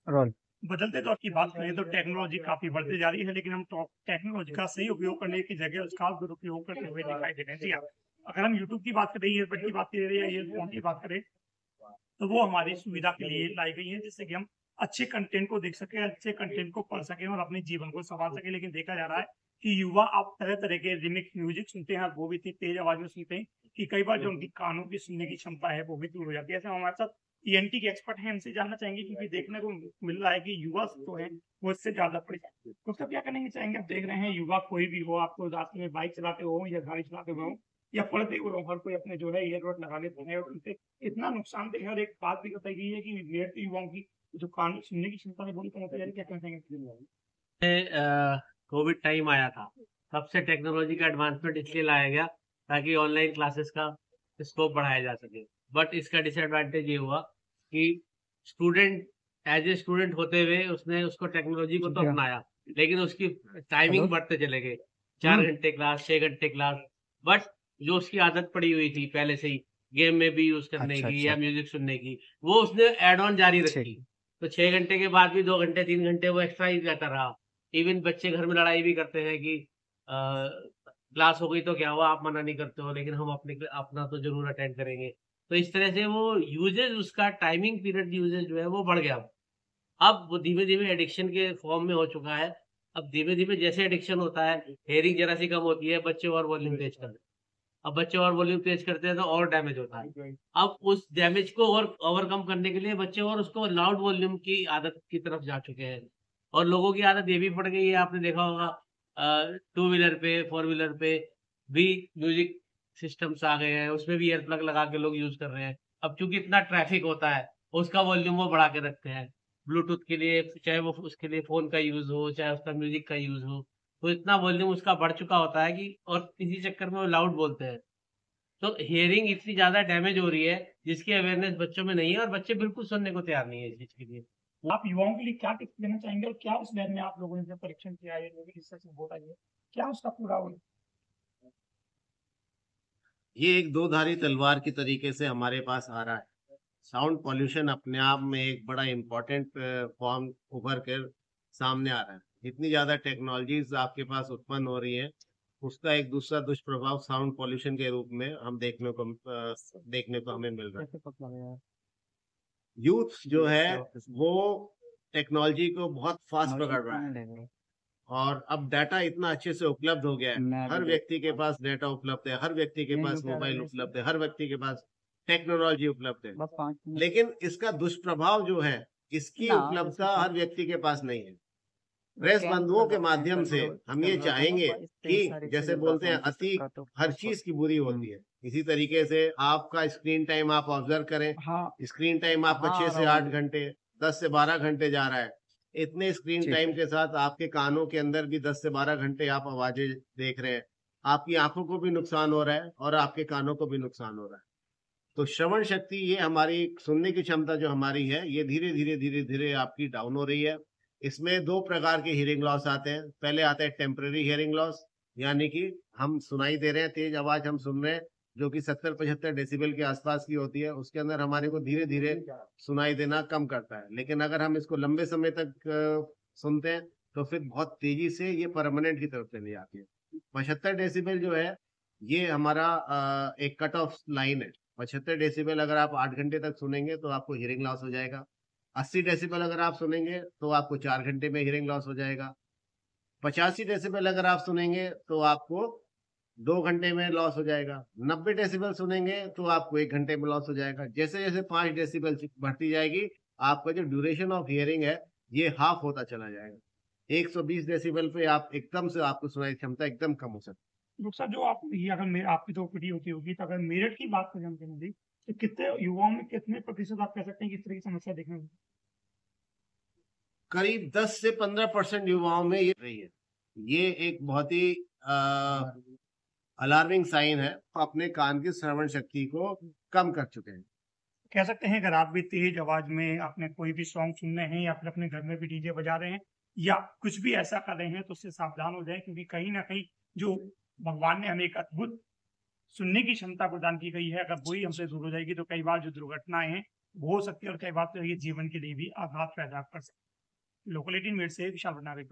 Role. बदलते दौर की बात करें तो टेक्नोलॉजी काफ़ी बढ़ती जा रही है, लेकिन हम टेक्नोलॉजी का सही उपयोग करने की जगह उसका दुरुपयोग करते हुए दिखाई दे रहे हैं। जी हाँ, अगर हम यूट्यूब की बात करें, ईयरबड की बात करें या ईयरफ़ोन की बात करें, तो वो हमारी सुविधा के लिए लाई गई है, जिससे कि हम अच्छे कंटेंट को देख सकें, अच्छे कंटेंट को पढ़ सकें और अपने जीवन को सँवार सकें। लेकिन देखा जा रहा है कि युवा अब तरह-तरह के रिमिक्स म्यूज़िक सुनते हैं और वो भी इतनी तेज़ आवाज़ में सुनते हैं कि कई बार जो उनकी कानों की सुनने की क्षमता है, वो भी दूर हो जाती है। ऐसे में हमारे साथ ईएनटी के एक्सपर्ट हैं, इनसे जानना चाहेंगे क्योंकि देखने को मिल रहा है कि युवा जो है, वो इससे ज़्यादा परेशान। तो सब क्या करना चाहेंगे? आप देख रहे हैं युवा कोई भी हो, आपको रास्ते में बाइक चलाते हो या गाड़ी चलाते हुए हो या पढ़ते हुए हो, हर कोई अपने जो है ईयरबड लगा लेते हैं और उनसे इतना नुकसानदेह है। और एक बात भी बताई गई है कि विद्यार्थी युवाओं की जो कान सुनने की क्षमता है बड़ी कम होती जा रही है। क्या कहना चाहेंगे इसके बारे में? कोविड टाइम आया था, तब से टेक्नोलॉजी का एडवांसमेंट इसलिए लाया गया ताकि ऑनलाइन क्लासेस का स्कोप बढ़ाया जा सके। बट इसका डिसएडवांटेज ये हुआ कि स्टूडेंट एज ए स्टूडेंट होते हुए उसने उसको टेक्नोलॉजी को तो क्या? अपनाया, लेकिन उसकी हेलो। टाइमिंग बढ़ते चले गए। 4 घंटे क्लास, 6 घंटे क्लास। बट जो उसकी आदत पड़ी हुई थी पहले से ही गेम में भी यूज करने अच्छा, की या अच्छा। म्यूजिक सुनने की, वो उसने एड ऑन जारी ठीक। रखी। तो 6 घंटे के बाद भी 2 घंटे 3 घंटे वो एक्स्ट्रा ही जाता रहा। इवन बच्चे घर में लड़ाई भी करते हैं कि क्लास हो गई तो क्या हुआ, आप मना नहीं करते हो, लेकिन हम अपना तो जरूर अटेंड करेंगे। तो इस तरह से वो यूजेज, उसका टाइमिंग पीरियड यूजेज जो है वो बढ़ गया। अब वो धीमे धीमे एडिक्शन के फॉर्म में हो चुका है। अब धीमे धीमे जैसे एडिक्शन होता है, हेयरिंग जरा सी कम होती है, बच्चे और वॉल्यूम तेज कर देते हैं। अब बच्चे और वॉल्यूम तेज करते हैं तो और डैमेज होता है। अब उस डैमेज को और ओवरकम करने के लिए बच्चे और उसको लाउड वॉल्यूम की आदत की तरफ जा चुके हैं। और लोगों की आदत ये भी पड़ गई है, आपने देखा होगा, टू व्हीलर पे, फोर व्हीलर पे भी म्यूजिक सिस्टम्स आ गए हैं, उसमें भी ईयर प्लग लगा के लोग यूज कर रहे हैं। अब चूंकि इतना ट्रैफिक होता है, उसका वॉल्यूम वो बढ़ा के रखते हैं ब्लूटूथ के लिए, चाहे वो उसके लिए फोन का यूज हो, चाहे उसका म्यूजिक का यूज हो। तो इतना वॉल्यूम उसका बढ़ चुका होता है कि, और इसी चक्कर में वो लाउड बोलते हैं। तो हियरिंग इतनी ज़्यादा डैमेज हो रही है, जिसकी अवेयरनेस बच्चों में नहीं है, और बच्चे बिल्कुल सुनने को तैयार नहीं है इस चीज़ के लिए। आप युवाओं के लिए क्या टिप्स देना चाहेंगे और क्या उस लैब में आप लोगों ने जो परीक्षण किया है, जो भी रिसर्च रिपोर्ट आई है, क्या उसका पूरा वो ये एक दो धारी तलवार की तरीके से हमारे पास आ रहा है। साउंड पॉल्यूशन अपने आप में एक बड़ा इम्पोर्टेंट फॉर्म उभर कर सामने आ रहा है। इतनी ज्यादा टेक्नोलॉजीज आपके पास उत्पन्न हो रही है, उसका एक दूसरा दुष्प्रभाव साउंड पॉल्यूशन के रूप में हम देखने को हमें मिल रहा है। कैसे पता लगा? यूथ जो है वो टेक्नोलॉजी को बहुत फास्ट नोशन पकड़ रहा कहाँ है, ले गए? और अब डाटा इतना अच्छे से उपलब्ध हो गया है। मैं अभी हर देख व्यक्ति के पास डाटा उपलब्ध है, हर व्यक्ति के नहीं पास रुक रहा मोबाइल था इसलिए। उपलब्ध है, हर व्यक्ति के पास टेक्नोलॉजी उपलब्ध है। बस 5 मिनट। लेकिन इसका दुष्प्रभाव जो है, इसकी ना जैसे उपलब्धता कि हर व्यक्ति के पास नहीं है। वो प्रेस कैंप बंधुओं के लगा रहे हैं, माध्यम से कंट्रोल हम चल ये रहा था ना चाहेंगे 22-23 कि, तारीख से जैसे चल रहा बोलते था हैं 29 अति का तो हर परसों। चीज की बुरी होती है, इसी तरीके से आपका स्क्रीन टाइम आप ऑब्जर्व करें। हाँ। स्क्रीन टाइम आपका हाँ 6 आ से रहा हूँ 8 अभी। घंटे 10 से 12 घंटे जा रहा है। इतने स्क्रीन ठीक टाइम है। के साथ आपके कानों के अंदर भी 10 से 12 घंटे आप आवाजें देख रहे हैं। आपकी आंखों को भी नुकसान हो रहा है और आपके कानों को भी नुकसान हो रहा है। तो श्रवण शक्ति, ये हमारी सुनने की क्षमता जो हमारी है, ये धीरे धीरे आपकी डाउन हो रही है। इसमें दो प्रकार के हियरिंग लॉस आते हैं। पहले आता है टेम्पररी हियरिंग लॉस, यानी कि हम सुनाई दे रहे हैं, तेज आवाज हम सुन रहे हैं, जो कि 70-75 डेसिबल के आसपास की होती है, उसके अंदर हमारे को धीरे धीरे सुनाई देना कम करता है। लेकिन अगर हम इसको लंबे समय तक सुनते हैं, तो फिर बहुत तेजी से ये परमानेंट की तरफ चली जाती है। 75 डेसिबल जो है, ये हमारा एक कट ऑफ लाइन है। 75 डेसिबल अगर आप 8 घंटे तक सुनेंगे तो आपको हियरिंग लॉस हो जाएगा। 80 डेसिबल अगर आप सुनेंगे तो आपको 4 घंटे में हियरिंग लॉस हो जाएगा। 85 डेसिबल अगर आप सुनेंगे तो आपको 2 घंटे में लॉस हो जाएगा। 90 डेसिबल सुनेंगे तो आपको 1 घंटे में लॉस हो जाएगा। जैसे जैसे 5 डेसिबल बढ़ती जाएगी, आपका जो ड्यूरेशन ऑफ हियरिंग है, ये हाफ होता चला जाएगा। 120 डेसिबल पे आप एकदम से, आपको सुनाई क्षमता एकदम कम हो सकती डॉक्टर साहब जो आप ये अगर मेरे आपकी तो ओपीडी होती होगी, तो अगर मेरठ की बात करें हम जनरली, तो कितने युवाओं में कितने प्रतिशत आप कह सकते हैं कि इस तरह की समस्या देखने को? है। करीब 10 से 15% युवाओं में ये रही है। ये एक बहुत ही अलार्मिंग साइन है। अपने कान की श्रवण शक्ति को कम कर चुके हैं। कह सकते हैं अगर आप भी तेज आवाज में अपने कोई भी सॉन्ग सुन रहे हैं या फिर अपने घर में भी डीजे बजा रहे हैं या कुछ भी ऐसा कर रहे हैं, तो उससे सावधान हो जाएं, क्योंकि कहीं ना कहीं जो भगवान ने हमें एक अद्भुत सुनने की क्षमता प्रदान की गई है, अगर वही हमसे दूर हो जाएगी तो कई बार जो दुर्घटनाएं हैं हो सकती है और कई बार तो ये जीवन के लिए भी आघात पैदा कर सकती है। लोकल 18 मिनट से विशाल भंडारे।